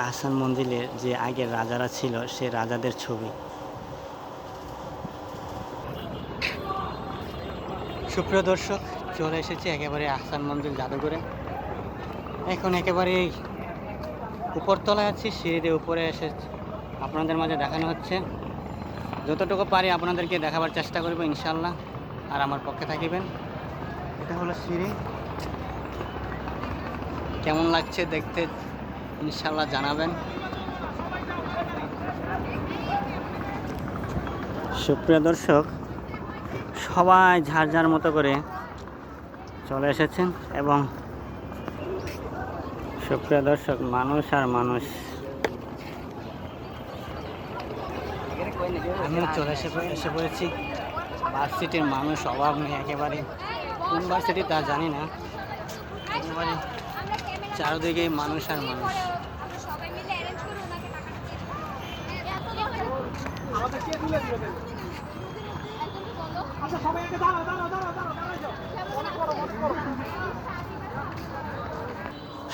আহসান মঞ্জিলের যে আগের রাজারা ছিল সে রাজাদের ছবি। সুপ্রিয় দর্শক, চলে এসেছি একেবারে আহসান মঞ্জিল জাদুঘরে। এখন একেবারে উপরতলায় আছি, সিঁড়িতে উপরে এসে আপনাদের মাঝে দেখানো হচ্ছে। যতটুকু পারি আপনাদেরকে দেখাবার চেষ্টা করব ইনশাল্লাহ, আর আমার পক্ষে থাকিবেন। এটা হলো সিঁড়ি, কেমন লাগছে দেখতে ইনশাল্লাহ জানাবেন। সুপ্রিয় দর্শক, সবাই যার যার মতো করে চলে এসেছেন এবং সুপ্রিয় দর্শক, মানুষ আর মানুষ। আমিও চলে এসে পড়েছি। ভার্সিটির মানুষ অভাব নেই একেবারে। কোন ভার্সিটি তা জানি না, একেবারে চারদিকে মানুষ আর মানুষ।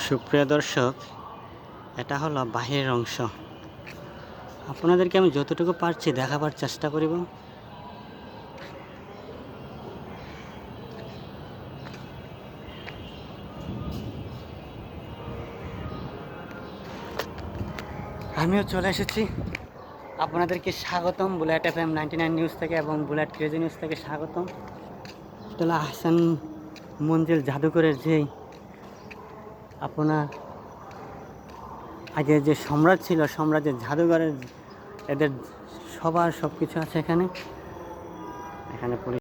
সুপ্রিয় দর্শক, এটা হলো বাহিরের অংশ। আপনাদেরকে আমি যতটুকু পারছি দেখাবার চেষ্টা করিব। আমিও চলে এসেছি। আপনাদেরকে স্বাগতম বুলেট FM 99 নিউজ থেকে এবং বুলেট ক্রেজি নিউজ থেকে স্বাগতম। এটা হলো আহসান মঞ্জিল জাদুঘরের যেই আপনার আগে যে সম্রাট ছিল, সম্রাটের জাদুঘরের এদের সবার সব কিছু আছে এখানে।